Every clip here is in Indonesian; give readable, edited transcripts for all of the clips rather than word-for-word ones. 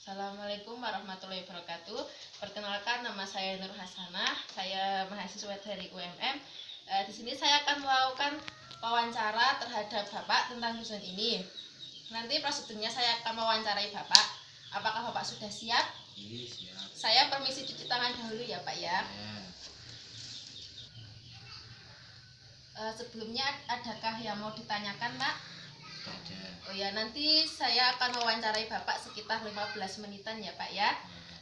Assalamualaikum warahmatullahi wabarakatuh. Perkenalkan, nama saya Nur Hasanah. Saya mahasiswa dari UMM. Di sini saya akan melakukan wawancara terhadap Bapak tentang dusun ini. Nanti prosedurnya saya akan mewawancarai Bapak. Apakah Bapak sudah siap? Iya, siap. Saya permisi cuci tangan dahulu ya Pak ya. Sebelumnya adakah yang mau ditanyakan Pak? Ada. Oh ya, nanti saya akan mewawancarai Bapak sekitar 15 menitan ya Pak ya.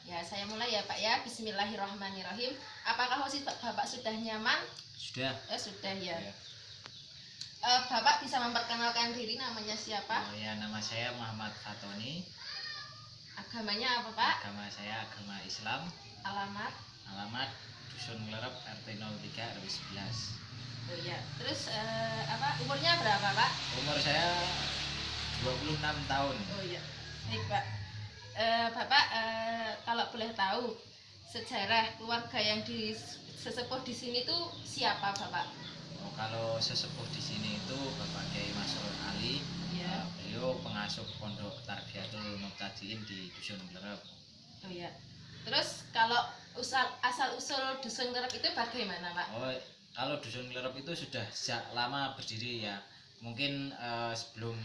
Ya, saya mulai ya Pak ya. Bismillahirrahmanirrahim. Apakah Bapak sudah nyaman? Sudah. Sudah ya. Ya. Bapak bisa memperkenalkan diri, namanya siapa? Oh ya, nama saya Muhammad Fatoni. Agamanya apa Pak? Agama saya agama Islam. Alamat? Alamat Dusun Nglerep RT 03 RW 11. Oh ya. Terus umurnya berapa Pak? Umur saya 26 tahun. Oh iya. Baik Pak. Bapak kalau boleh tahu sejarah keluarga yang sesepuh di sini tuh siapa Bapak? Oh, kalau sesepuh di sini itu Bapak Kiai Masrur Ali. Iya. Beliau pengasuh Pondok Tarbiyatul Muqtadiin di Dusun Nglerep. Oh iya. Terus kalau asal usul Dusun Nglerep itu bagaimana Pak? Oh, kalau Dusun Nglerep itu sudah sejak lama berdiri ya. Mungkin sebelum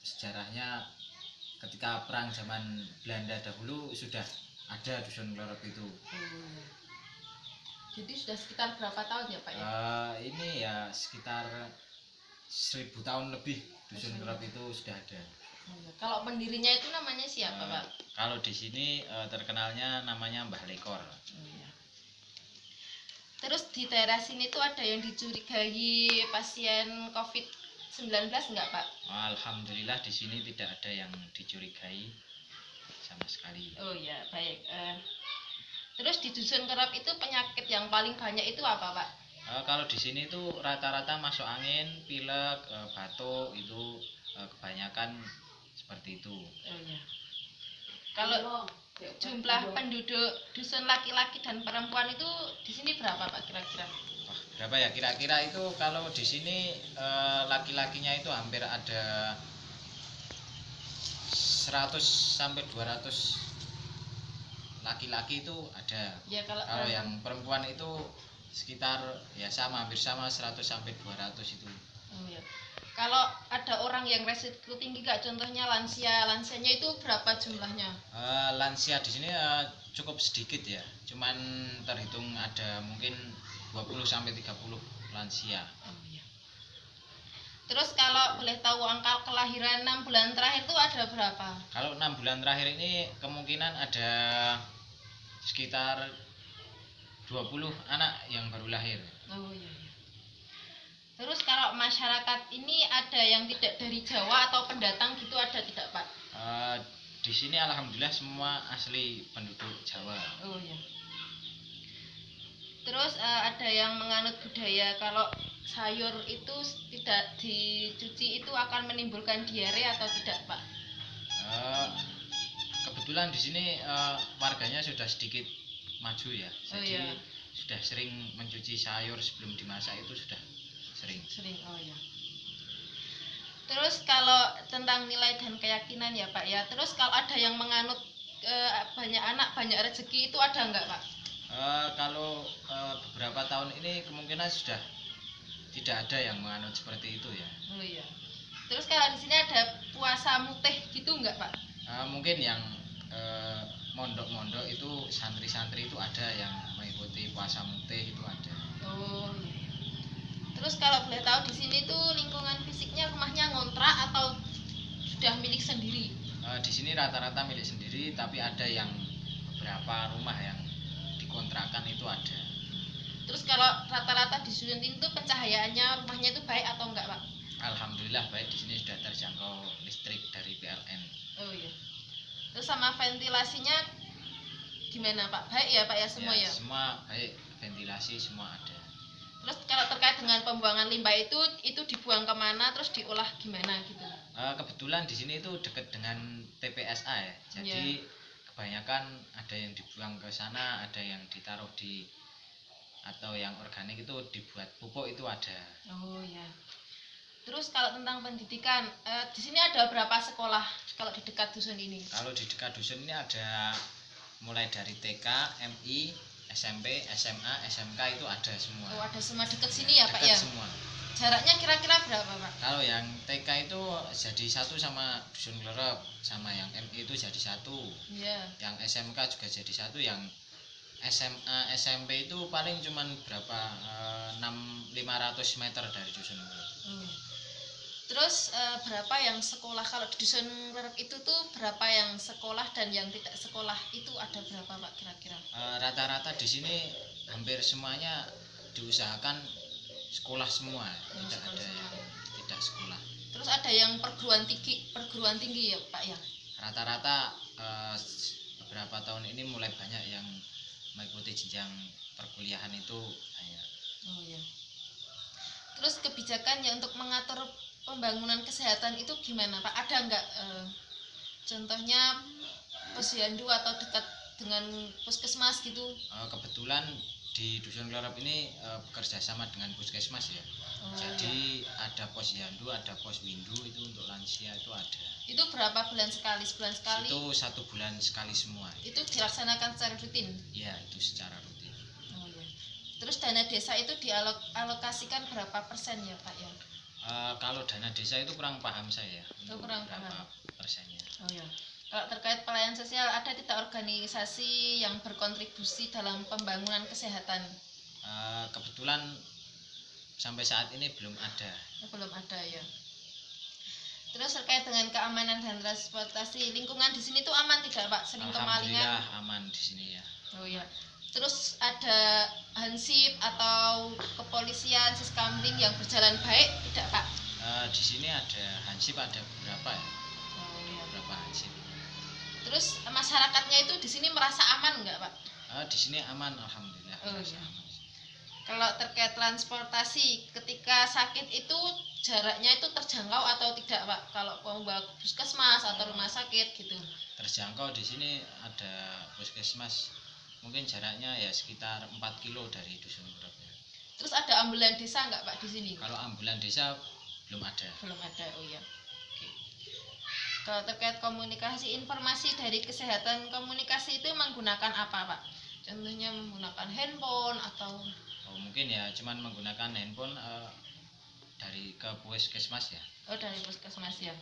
sejarahnya ketika perang zaman Belanda dahulu sudah ada Dusun Nglerep itu. Jadi sudah sekitar berapa tahun ya Pak ya? Ini ya sekitar 1000 tahun lebih Dusun Nglerep itu sudah ada. Kalau pendirinya itu namanya siapa Pak? Kalau di sini terkenalnya namanya Mbah Lekor. Terus di daerah sini tuh ada yang dicurigai pasien COVID-19 enggak Pak? Alhamdulillah di sini tidak ada yang dicurigai sama sekali. Oh ya, baik. Terus di Dusun Nglerep itu penyakit yang paling banyak itu apa Pak? Kalau di sini tuh rata-rata masuk angin, pilek, batuk itu kebanyakan seperti itu. Oh ya. Kalau jumlah penduduk dusun laki-laki dan perempuan itu di sini berapa Pak kira-kira? Wah, berapa ya kira-kira itu kalau di sini laki-lakinya itu hampir ada 100 sampai 200 laki-laki itu ada. Ya, kalau yang perempuan itu sekitar ya sama hampir sama 100 sampai 200 itu. Oh ya. Kalau ada orang yang resiko tinggi nggak, contohnya lansia, lansianya itu berapa jumlahnya? Lansia di sini cukup sedikit ya, cuman terhitung ada mungkin 20 sampai 30 lansia. Oh, iya. Terus kalau boleh tahu angka kelahiran 6 bulan terakhir itu ada berapa? Kalau 6 bulan terakhir ini kemungkinan ada sekitar 20 anak yang baru lahir. Oh iya. Terus kalau masyarakat ini ada yang tidak dari Jawa atau pendatang gitu, ada tidak Pak? Di sini alhamdulillah semua asli penduduk Jawa. Oh iya. Terus ada yang menganut budaya kalau sayur itu tidak dicuci itu akan menimbulkan diare atau tidak Pak? Kebetulan di sini warganya sudah sedikit maju ya, jadi sudah sering mencuci sayur sebelum dimasak itu sudah sering. Oh ya. Terus kalau tentang nilai dan keyakinan ya Pak ya. Terus kalau ada yang menganut banyak anak banyak rezeki itu ada enggak Pak? Kalau beberapa tahun ini kemungkinan sudah tidak ada yang menganut seperti itu ya. Oh iya. Terus kalau di sini ada puasa mutih gitu enggak Pak? Mungkin yang mondok-mondok itu santri-santri itu ada yang mengikuti puasa mutih itu ada. Oh iya. Terus kalau boleh tahu di sini tuh lingkungan fisiknya rumahnya ngontrak atau sudah milik sendiri? Di sini rata-rata milik sendiri, tapi ada yang beberapa rumah yang dikontrakan itu ada. Terus kalau rata-rata di dusun ini tuh pencahayaannya rumahnya itu baik atau enggak Pak? Alhamdulillah baik, di sini sudah terjangkau listrik dari PLN. Oh iya. Terus sama ventilasinya gimana Pak? Baik ya Pak ya semua ya? Semua baik, ventilasi semua ada. Terus kalau terkait dengan pembuangan limbah itu dibuang kemana, terus diolah gimana gitu? Kebetulan di sini itu dekat dengan TPSA ya, jadi kebanyakan ada yang dibuang ke sana, ada yang ditaruh atau yang organik itu dibuat pupuk itu ada. Oh ya. Terus kalau tentang pendidikan, di sini ada berapa sekolah kalau di dekat dusun ini? Kalau di dekat dusun ini ada mulai dari TK, MI, SMP, SMA, SMK itu ada semua. Oh, ada semua dekat sini ya, Pak Dekat ya? semua. Jaraknya kira-kira berapa, Pak? Kalau yang TK itu jadi satu sama dusun Klerep, sama yang MI itu jadi satu. Iya. Yang SMK juga jadi satu, yang SMA, SMP itu paling cuman berapa 500 meter dari dusun Klerep. Terus berapa yang sekolah kalau di dusun Klerep itu tuh berapa yang sekolah dan yang tidak sekolah itu ada berapa, Pak, kira-kira? Rata-rata di sini hampir semuanya diusahakan sekolah semua, tidak Sekolah ada semua. yang tidak sekolah. Terus ada yang perguruan tinggi ya, Pak ya? Rata-rata beberapa tahun ini mulai banyak yang mengikuti jenjang perkuliahan itu banyak. Oh ya. Terus kebijakan ya untuk mengatur pembangunan kesehatan itu gimana, Pak? Ada nggak contohnya posyandu atau dekat dengan puskesmas gitu? Kebetulan di dusun Klerep ini bekerja sama dengan puskesmas ya. Jadi ada posyandu, ada pos windu itu untuk lansia itu ada. Itu berapa bulan sekali? Sebulan sekali? Itu 1 bulan sekali semua. Itu dilaksanakan secara rutin? Iya, itu secara rutin. Oh ya. Terus dana desa itu dialokasikan berapa persen ya, Pak ya? Kalau dana desa itu kurang paham saya. Kurang berapa paham. persennya. Oh ya. Kalau terkait pelayanan sosial, ada tidak organisasi yang berkontribusi dalam pembangunan kesehatan? Kebetulan sampai saat ini belum ada. Belum ada ya. Terus terkait dengan keamanan dan transportasi, lingkungan di sini tuh aman tidak, Pak? Sering kemalingan? Alhamdulillah aman di sini ya. Oh ya. Terus ada hansip atau kepolisian siskamling yang berjalan baik tidak, Pak? Di sini ada hansip, ada beberapa ya. Oh ya. Beberapa hansip. Terus masyarakatnya itu di sini merasa aman nggak, Pak? Di sini aman, alhamdulillah. Iya. Kalau terkait transportasi, ketika sakit itu jaraknya itu terjangkau atau tidak, Pak? Kalau mau bawa ke puskesmas atau rumah sakit gitu? Terjangkau, di sini ada puskesmas. Mungkin jaraknya ya sekitar 4 kilo dari dusun Klerep. Terus ada ambulan desa nggak, Pak, di sini? Kalau ambulan desa belum ada. Belum ada, oh ya. Oke. Kalau terkait komunikasi, informasi dari kesehatan komunikasi itu menggunakan apa, Pak? Contohnya menggunakan handphone atau? Mungkin ya cuman menggunakan handphone dari ke puskesmas ya. Oh, dari puskesmas ya.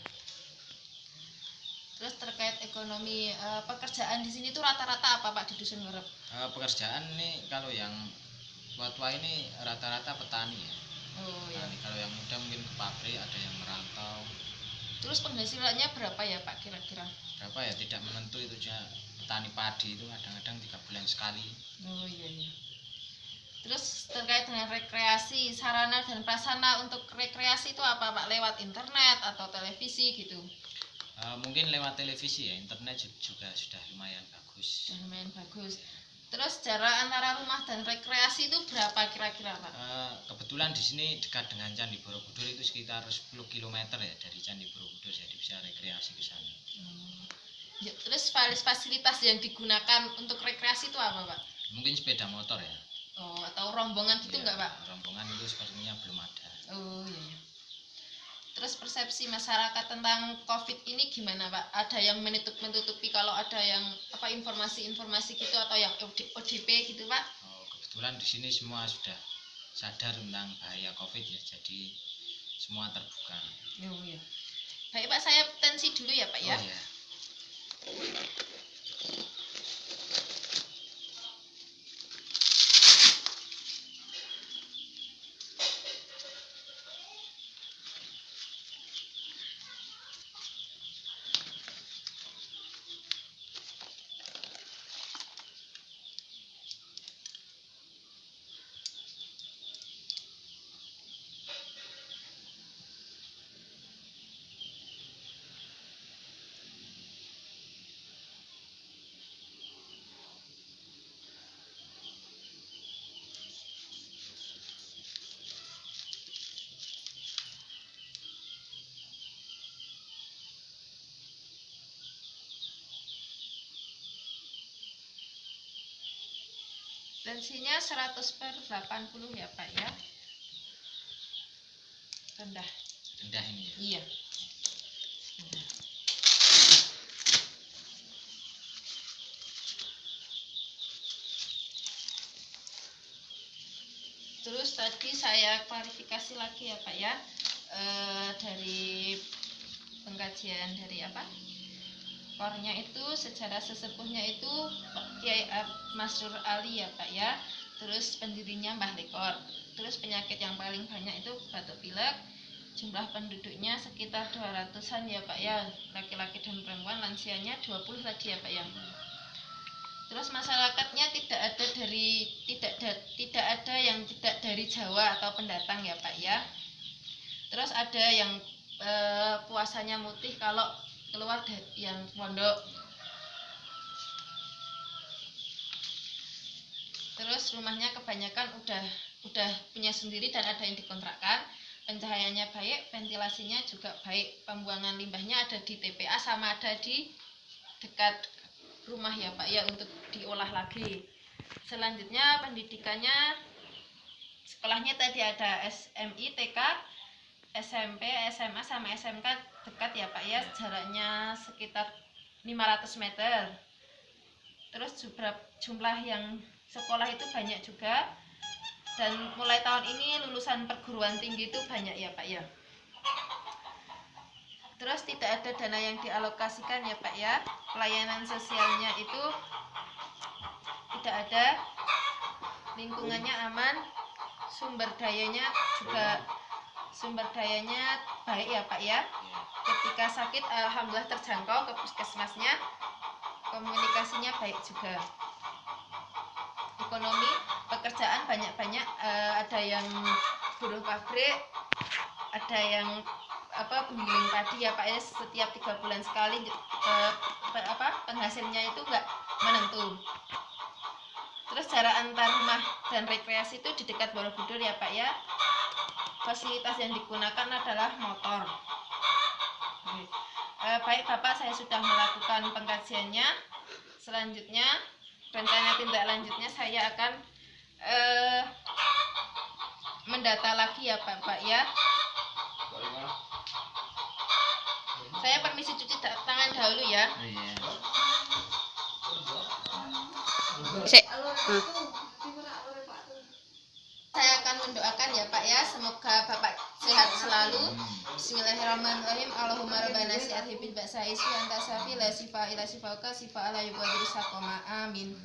Terus terkait ekonomi, pekerjaan di sini tuh rata-rata apa, Pak, di dusun Klerep? Pekerjaan nih kalau yang tua-tua ini rata-rata petani ya. Oh ya. Kalau yang muda mungkin ke pabrik, ada yang merantau. Terus penghasilannya berapa ya, Pak, kira-kira? Berapa ya, tidak menentu itu juga. Petani padi itu kadang-kadang 3 bulan sekali. Oh iya iya. Terus terkait dengan rekreasi, sarana dan prasarana untuk rekreasi itu apa, Pak? Lewat internet atau televisi gitu? Mungkin lewat televisi ya, internet juga sudah lumayan bagus. Sudah lumayan bagus. Terus jarak antara rumah dan rekreasi itu berapa kira-kira, Pak? Kebetulan di sini dekat dengan Candi Borobudur, itu sekitar 10 km ya dari Candi Borobudur, jadi bisa rekreasi ke sana. Ya, terus fasilitas yang digunakan untuk rekreasi itu apa, Pak? Mungkin sepeda motor ya. Oh, atau rombongan gitu Iya, nggak, Pak? rombongan itu sepertinya belum ada. Oh iya, iya. Terus persepsi masyarakat tentang COVID ini gimana, Pak? Ada yang menutupi kalau ada yang informasi-informasi gitu atau yang ODP gitu, Pak? Kebetulan di sini semua sudah sadar tentang bahaya COVID ya, jadi semua terbuka. Oh iya. Baik, Pak, saya tensi dulu ya, Pak ya. Oh iya. Tensinya 100/80 ya, Pak ya. Rendah. rendah ini ya. Iya. Terus tadi saya klarifikasi lagi ya Pak ya, dari pengkajian dari apa? Kornya itu sejarah sesepuhnya itu Kiai Masrur Ali ya Pak ya. Terus pendirinya Mbah Lekor. Terus penyakit yang paling banyak itu batuk pilek. Jumlah penduduknya sekitar 200-an ya Pak ya. Laki-laki dan perempuan, lansianya 20 tadi ya Pak ya. Terus masyarakatnya tidak ada yang tidak dari Jawa atau pendatang ya Pak ya. Terus ada yang puasanya mutih kalau keluar yang pondok. Terus rumahnya kebanyakan udah punya sendiri dan ada yang dikontrakkan. Pencahayaannya baik, ventilasinya juga baik. Pembuangan limbahnya ada di TPA sama ada di dekat rumah ya Pak ya untuk diolah lagi. Selanjutnya pendidikannya, sekolahnya tadi ada SMI, TK, SMP, SMA sama SMK dekat ya Pak ya, jaraknya sekitar 500 meter. Terus jumlah yang sekolah itu banyak juga, dan mulai tahun ini lulusan perguruan tinggi itu banyak ya Pak ya. Terus tidak ada dana yang dialokasikan ya Pak ya. Pelayanan sosialnya itu tidak ada, lingkungannya aman, sumber dayanya baik ya Pak ya. Ketika sakit alhamdulillah terjangkau ke puskesmasnya, komunikasinya baik juga. Ekonomi, pekerjaan banyak-banyak, ada yang buruh pabrik, ada yang penggiling padi ya Pak ya, setiap 3 bulan sekali, penghasilnya itu enggak menentu. Terus jarak antar rumah dan rekreasi itu di dekat Borobudur ya Pak ya. Fasilitas yang digunakan adalah motor. Baik Bapak, saya sudah melakukan pengkajiannya. Selanjutnya rencana tindak lanjutnya saya akan mendata lagi ya Bapak ya. Saya permisi cuci tangan dahulu ya. Saya akan mendoakan ya Pak ya, semoga Bapak sehat selalu. Bismillahirrahmanirrahim. Allahumma rabbana si'athi bil ba'sa isfi anta safi la sifa ila sifauka sifa ala yughadiru saqama. Amin.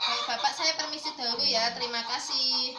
Baik Bapak, saya permisi dahulu ya. Terima kasih.